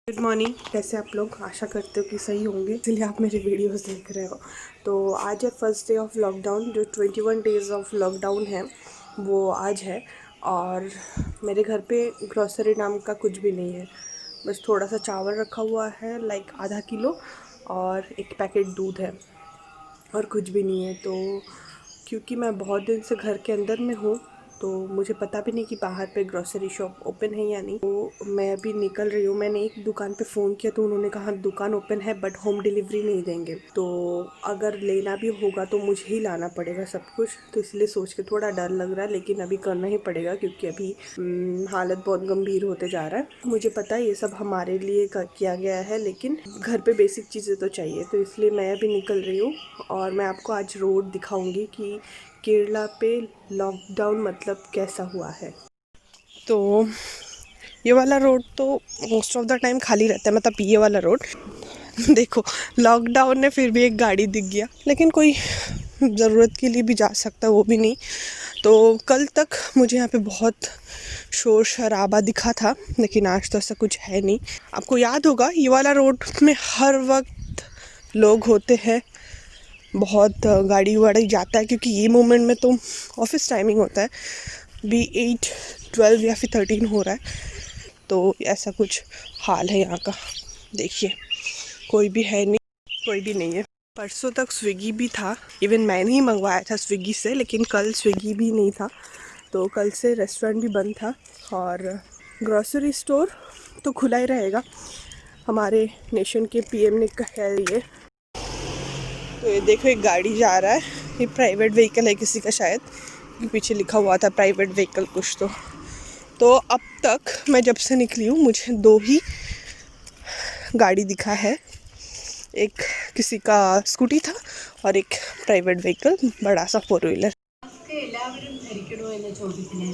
Good morning. कैसे आप लोग? आशा करते हो कि सही होंगे, इसलिए आप मेरे वीडियोस देख रहे हो। तो आज है फर्स्ट डे ऑफ लॉकडाउन। जो 21 डेज़ ऑफ लॉकडाउन है वो आज है। और मेरे घर पे ग्रॉसरी नाम का कुछ भी नहीं है। बस थोड़ा सा चावल रखा हुआ है, लाइक आधा किलो, और एक पैकेट दूध है, और कुछ भी नहीं है। तो क्योंकि मैं बहुत दिन से घर के अंदर में हूँ, तो मुझे पता भी नहीं कि बाहर पे ग्रोसरी शॉप ओपन है या नहीं। तो मैं अभी निकल रही हूँ। मैंने एक दुकान पे फ़ोन किया तो उन्होंने कहा दुकान ओपन है बट होम डिलीवरी नहीं देंगे। तो अगर लेना भी होगा तो मुझे ही लाना पड़ेगा सब कुछ। तो इसलिए सोच के थोड़ा डर लग रहा है, लेकिन अभी करना ही पड़ेगा क्योंकि अभी हालत बहुत गंभीर होते जा रहा है। मुझे पता है ये सब हमारे लिए किया गया है, लेकिन घर पे बेसिक चीज़ें तो चाहिए। तो इसलिए मैं अभी निकल रही हूँ और मैं आपको आज रोड दिखाऊंगी कि केरला पे लॉकडाउन मतलब कैसा हुआ है। तो ये वाला रोड तो मोस्ट ऑफ द टाइम खाली रहता है, मतलब ये वाला रोड देखो, लॉकडाउन ने फिर भी एक गाड़ी दिख गया, लेकिन कोई ज़रूरत के लिए भी जा सकता है, वो भी नहीं। तो कल तक मुझे यहाँ पे बहुत शोर शराबा दिखा था, लेकिन आज तो ऐसा कुछ है नहीं। आपको याद होगा ये वाला रोड में हर वक्त लोग होते हैं, बहुत गाड़ी वाड़ी जाता है, क्योंकि ये मोमेंट में तो ऑफिस टाइमिंग होता है, भी 8, 12 या फिर 13 हो रहा है। तो ऐसा कुछ हाल है यहाँ का। देखिए, कोई भी है नहीं, कोई भी नहीं है। परसों तक स्विगी भी था, इवन मैंने ही मंगवाया था स्विगी से, लेकिन कल स्विगी भी नहीं था। तो कल से रेस्टोरेंट भी बंद था और ग्रॉसरी स्टोर तो खुला ही रहेगा। हमारे नेशन के पीएम ने कहा है ये। तो ये देखो, एक गाड़ी जा रहा है, ये प्राइवेट व्हीकल है किसी का शायद, पीछे लिखा हुआ था प्राइवेट व्हीकल कुछ। तो अब तक मैं जब से निकली हूँ मुझे 2 ही गाड़ी दिखा है। एक किसी का स्कूटी था और एक प्राइवेट व्हीकल, बड़ा सा 4 व्हीलर। എല്ലാവരും ധരിക്കണോ എന്ന ചോദ്യത്തിന്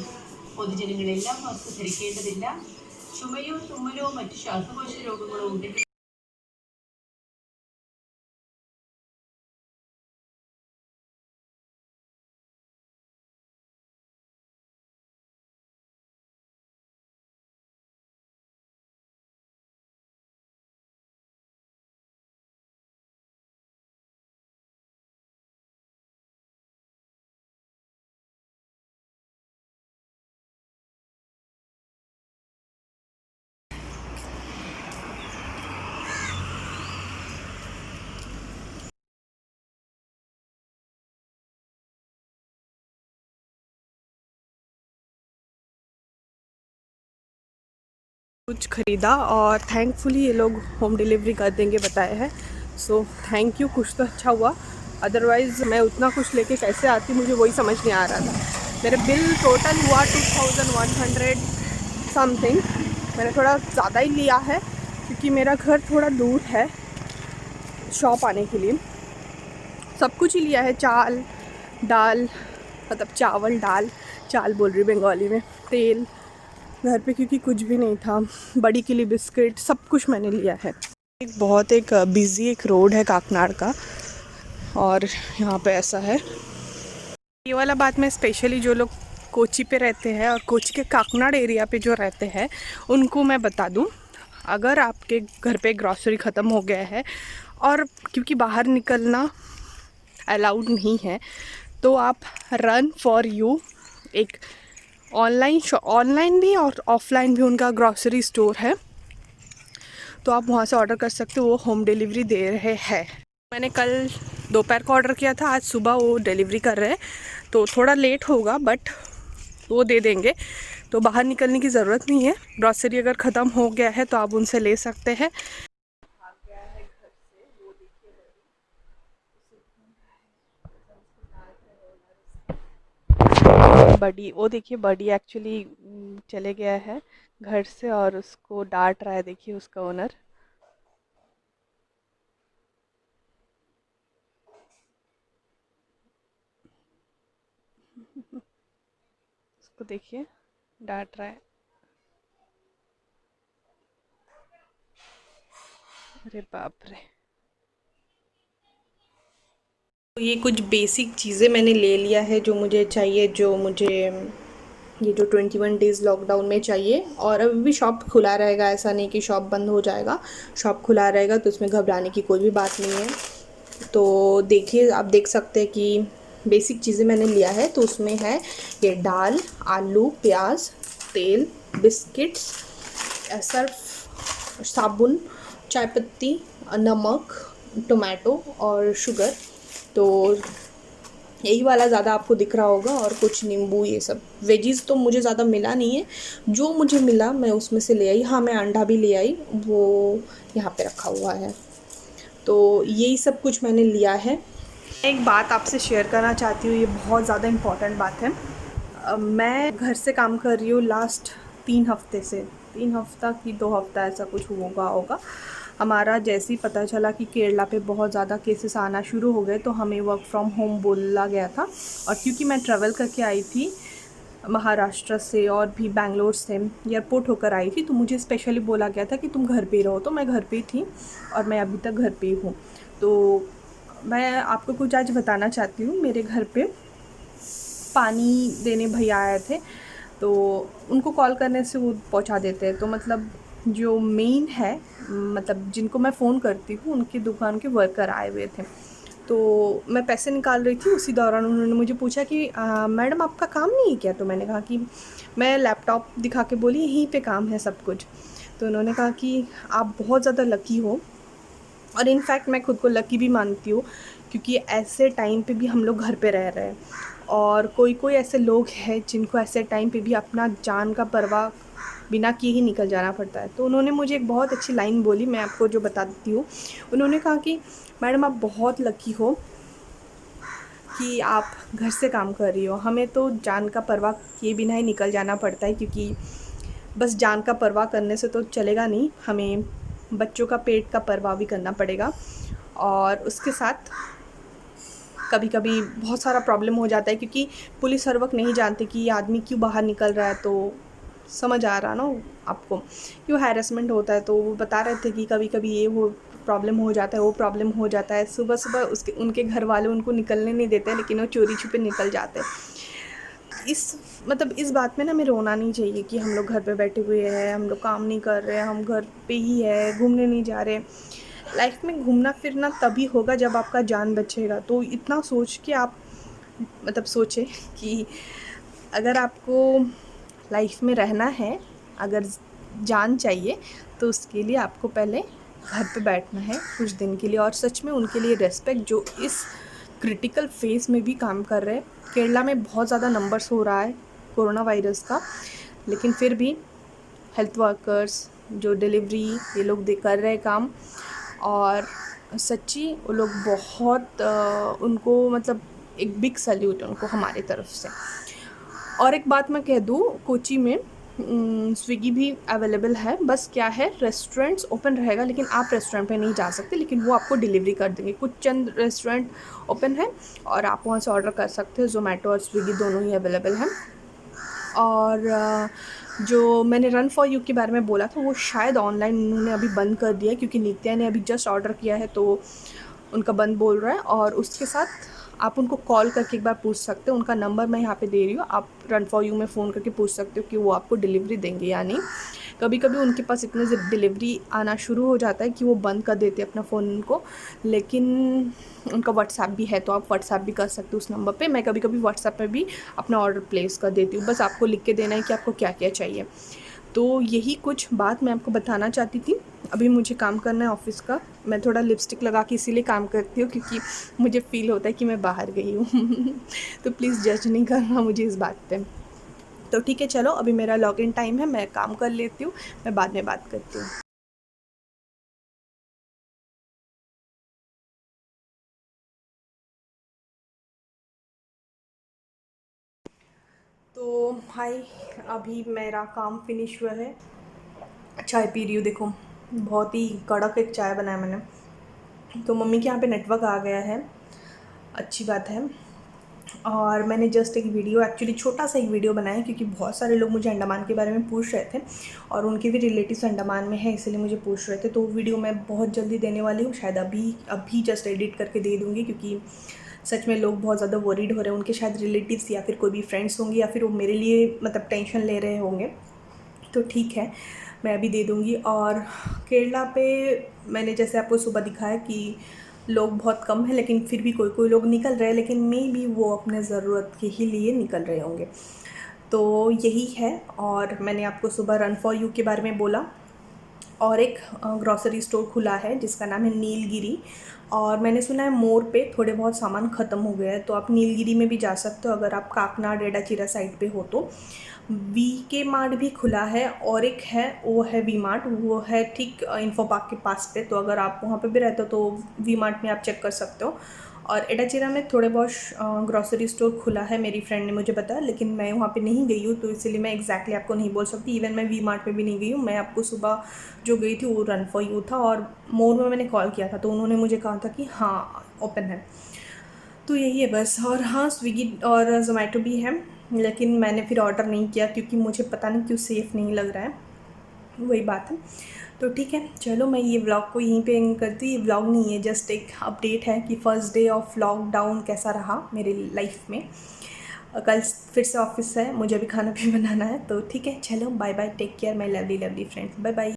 പൊതുജനങ്ങളെല്ലാം മാസ്ക് ധരിക്കേണ്ടതില്ല. ചുമയോ തുമ്മലോ മറ്റ് ശ്വാസകോശ രോഗങ്ങളോ ഉണ്ടെങ്കിൽ कुछ ख़रीदा और थैंकफुली ये लोग होम डिलीवरी कर देंगे बताए हैं। सो थैंक यू, कुछ तो अच्छा हुआ। अदरवाइज़ मैं उतना कुछ लेके कैसे आती, मुझे वही समझ नहीं आ रहा था। मेरा बिल टोटल हुआ 2100 समथिंग। मैंने थोड़ा ज़्यादा ही लिया है क्योंकि मेरा घर थोड़ा दूर है शॉप आने के लिए। सब कुछ ही लिया है, चाल दाल, मतलब चावल दाल, चाल बोल रही बंगाली में, तेल घर पे क्योंकि कुछ भी नहीं था, बड़ी के लिए बिस्किट, सब कुछ मैंने लिया है। एक बिज़ी एक रोड है काकनाड़ का, और यहाँ पे ऐसा है। ये वाला बात मैं स्पेशली जो लोग कोची पे रहते हैं और कोची के काकनाड़ एरिया पे जो रहते हैं उनको मैं बता दूँ, अगर आपके घर पे ग्रॉसरी ख़त्म हो गया है और क्योंकि बाहर निकलना अलाउड नहीं है, तो आप रन फॉर यू, एक ऑनलाइन भी और ऑफलाइन भी उनका ग्रॉसरी स्टोर है, तो आप वहाँ से ऑर्डर कर सकते हो। वो होम डिलीवरी दे रहे हैं। मैंने कल दोपहर को ऑर्डर किया था, आज सुबह वो डिलीवरी कर रहे हैं। तो थोड़ा लेट होगा बट वो दे देंगे, तो बाहर निकलने की ज़रूरत नहीं है। ग्रॉसरी अगर ख़त्म हो गया है तो आप उनसे ले सकते हैं। बडी, वो देखिए बडी एक्चुअली चले गया है घर से और उसको डांट रहा है, देखिए उसका ओनर। उसको देखिए डांट रहा है। अरे बाप रे। तो ये कुछ बेसिक चीज़ें मैंने ले लिया है जो मुझे चाहिए, जो मुझे ये जो 21 डेज़ लॉकडाउन में चाहिए। और अभी भी शॉप खुला रहेगा, ऐसा नहीं कि शॉप बंद हो जाएगा, शॉप खुला रहेगा, तो उसमें घबराने की कोई भी बात नहीं है। तो देखिए, आप देख सकते हैं कि बेसिक चीज़ें मैंने लिया है। तो उसमें है ये दाल, आलू, प्याज, तेल, बिस्किट्स, सर्फ, साबुन, चाय पत्ती, नमक, टोमेटो और शुगर। तो यही वाला ज़्यादा आपको दिख रहा होगा, और कुछ नींबू, ये सब। वेजीज़ तो मुझे ज़्यादा मिला नहीं है, जो मुझे मिला मैं उसमें से ले आई। हाँ, मैं अंडा भी ले आई, वो यहाँ पे रखा हुआ है। तो यही सब कुछ मैंने लिया है। एक बात आपसे शेयर करना चाहती हूँ, ये बहुत ज़्यादा इम्पॉर्टेंट बात है। मैं घर से काम कर रही हूँ लास्ट 3 हफ्ते से, 3 हफ्ता कि 2 हफ्ता ऐसा कुछ होगा। हमारा जैसे ही पता चला कि केरला पे बहुत ज़्यादा केसेस आना शुरू हो गए, तो हमें वर्क फ्रॉम होम बोला गया था। और क्योंकि मैं ट्रैवल करके आई थी महाराष्ट्र से और भी बेंगलोर से, एयरपोर्ट होकर आई थी, तो मुझे स्पेशली बोला गया था कि तुम घर पे रहो। तो मैं घर पे थी और मैं अभी तक घर पे ही हूँ। तो मैं आपको कुछ आज बताना चाहती हूँ। मेरे घर पे पानी देने भैया आए थे, तो उनको कॉल करने से वो पहुंचा देते हैं। तो मतलब जो मेन है, मतलब जिनको मैं फ़ोन करती हूँ, उनकी दुकान के वर्कर आए हुए थे। तो मैं पैसे निकाल रही थी, उसी दौरान उन्होंने मुझे पूछा कि मैडम आपका काम नहीं है क्या? तो मैंने कहा कि मैं लैपटॉप दिखा के बोली यहीं पे काम है सब कुछ। तो उन्होंने कहा कि आप बहुत ज़्यादा लकी हो, और इनफैक्ट मैं खुद को लकी भी मानती हूँ, क्योंकि ऐसे टाइम पे भी हम लोग घर पे रह रहे हैं। और कोई ऐसे लोग हैं जिनको ऐसे टाइम पे भी अपना जान का परवाह बिना किए ही निकल जाना पड़ता है। तो उन्होंने मुझे एक बहुत अच्छी लाइन बोली, मैं आपको जो बता देती हूँ। उन्होंने कहा कि मैडम आप बहुत लकी हो कि आप घर से काम कर रही हो। हमें तो जान का परवाह किए बिना ही निकल जाना पड़ता है, क्योंकि बस जान का परवाह करने से तो चलेगा नहीं, हमें बच्चों का पेट का परवाह भी करना पड़ेगा। और उसके साथ कभी कभी बहुत सारा प्रॉब्लम हो जाता है, क्योंकि पुलिस हर वक्त नहीं जानती कि ये आदमी क्यों बाहर निकल रहा है। तो समझ आ रहा ना आपको, क्यों हैरेसमेंट होता है। तो वो बता रहे थे कि कभी कभी ये वो प्रॉब्लम हो जाता है, वो प्रॉब्लम हो जाता है। सुबह सुबह उसके उनके घर वाले उनको निकलने नहीं देते, लेकिन वो चोरी छुपे निकल जाते हैं। इस बात में ना हमें रोना नहीं चाहिए कि हम लोग घर पे बैठे हुए हैं, हम लोग काम नहीं कर रहे हैं, हम घर पे ही है, घूमने नहीं जा रहे। लाइफ में घूमना फिरना तभी होगा जब आपका जान बचेगा। तो इतना सोच के आप मतलब सोचें कि अगर आपको लाइफ में रहना है, अगर जान चाहिए, तो उसके लिए आपको पहले घर पे बैठना है कुछ दिन के लिए। और सच में उनके लिए रेस्पेक्ट, जो इस क्रिटिकल फेज़ में भी काम कर रहे हैं। केरला में बहुत ज़्यादा नंबर्स हो रहा है कोरोना वायरस का, लेकिन फिर भी हेल्थ वर्कर्स जो डिलीवरी ये लोग कर रहे हैं काम। और सच्ची वो लोग बहुत उनको मतलब एक बिग सैल्यूट उनको हमारी तरफ से। और एक बात मैं कह दूँ, कोची में स्विगी भी अवेलेबल है। बस क्या है, रेस्टोरेंट्स ओपन रहेगा, लेकिन आप रेस्टोरेंट पे नहीं जा सकते, लेकिन वो आपको डिलीवरी कर देंगे। कुछ चंद रेस्टोरेंट ओपन है और आप वहाँ से ऑर्डर कर सकते हो। ज़ोमैटो और स्विगी दोनों ही अवेलेबल हैं। और जो मैंने रन फॉर यू के बारे में बोला था, वो शायद ऑनलाइन उन्होंने अभी बंद कर दिया है, क्योंकि नित्या ने अभी जस्ट ऑर्डर किया है, तो उनका बंद बोल रहा है। और उसके साथ आप उनको कॉल करके एक बार पूछ सकते हो, उनका नंबर मैं यहाँ पे दे रही हूँ, आप रन फॉर यू में फ़ोन करके पूछ सकते हो कि वो आपको डिलीवरी देंगे या नहीं। कभी कभी उनके पास इतने से डिलीवरी आना शुरू हो जाता है कि वो बंद कर देते हैं अपना फ़ोन उनको। लेकिन उनका व्हाट्सएप भी है, तो आप व्हाट्सएप भी कर सकते हो उस नंबर पे। मैं कभी कभी व्हाट्सएप पे भी अपना ऑर्डर प्लेस कर देती हूँ, बस आपको लिख के देना है कि आपको क्या क्या चाहिए। तो यही कुछ बात मैं आपको बताना चाहती थी। अभी मुझे काम करना है ऑफ़िस का। मैं थोड़ा लिपस्टिक लगा के इसीलिए काम करती हूँ, क्योंकि मुझे फ़ील होता है कि मैं बाहर गई हूँ। तो प्लीज़ जज नहीं करना मुझे इस बात पे। तो ठीक है, चलो अभी मेरा लॉगिन टाइम है, मैं काम कर लेती हूँ, मैं बाद में बात करती हूँ। तो हाय, अभी मेरा काम फिनिश हुआ है। चाय पी रही हूँ, देखो बहुत ही कड़क एक चाय बनाया मैंने। तो मम्मी के यहाँ पे नेटवर्क आ गया है, अच्छी बात है। और मैंने जस्ट एक वीडियो, एक्चुअली छोटा सा एक वीडियो बनाया, क्योंकि बहुत सारे लोग मुझे अंडमान के बारे में पूछ रहे थे, और उनके भी रिलेटिव्स अंडमान में हैं, इसलिए मुझे पूछ रहे थे। तो वीडियो मैं बहुत जल्दी देने वाली हूँ, शायद अभी जस्ट एडिट करके दे दूँगी, क्योंकि सच में लोग बहुत ज़्यादा वरीड हो रहे हैं, उनके शायद रिलेटिव्स या फिर कोई भी फ्रेंड्स होंगे या फिर वो मेरे लिए मतलब टेंशन ले रहे होंगे। तो ठीक है, मैं अभी दे दूँगी। और केरला पे मैंने जैसे आपको सुबह दिखाया कि लोग बहुत कम हैं, लेकिन फिर भी कोई कोई लोग निकल रहे हैं, लेकिन मे बी वो अपने ज़रूरत के ही लिए निकल रहे होंगे। तो यही है। और मैंने आपको सुबह रन फॉर यू के बारे में बोला, और एक ग्रॉसरी स्टोर खुला है जिसका नाम है नीलगिरी। और मैंने सुना है मोर पे थोड़े बहुत सामान ख़त्म हो गया है, तो आप नीलगिरी में भी जा सकते हो अगर आप काकनाड एडाचीरा साइड पे हो तो। वी के मार्ट भी खुला है, और एक है वो है वी मार्ट, वो है ठीक इन्फो पार्क के पास पे। तो अगर आप वहाँ पे भी रहते हो तो वी मार्ट में आप चेक कर सकते हो। और एडाचीरा में थोड़े बहुत ग्रॉसरी स्टोर खुला है, मेरी फ्रेंड ने मुझे बताया, लेकिन मैं वहाँ पे नहीं गई हूँ, तो इसलिए मैं एग्जैक्टली आपको नहीं बोल सकती। इवन मैं वी मार्ट में भी नहीं गई हूँ। मैं आपको सुबह जो गई थी वो रन फॉर यू था, और मोर में मैंने कॉल किया था तो उन्होंने मुझे कहा था कि हाँ ओपन है। तो यही है बस। और हाँ, स्विगी और जोमेटो भी है, लेकिन मैंने फिर ऑर्डर नहीं किया क्योंकि मुझे पता नहीं क्यों सेफ़ नहीं लग रहा है, वही बात है। तो ठीक है, चलो मैं ये व्लॉग को यहीं पे एंड करती। ये व्लॉग नहीं है, जस्ट एक अपडेट है कि फ़र्स्ट डे ऑफ लॉकडाउन कैसा रहा मेरी लाइफ में। कल फिर से ऑफिस है, मुझे भी खाना भी बनाना है। तो ठीक है, चलो bye bye, take care my lovely lovely friends, bye bye.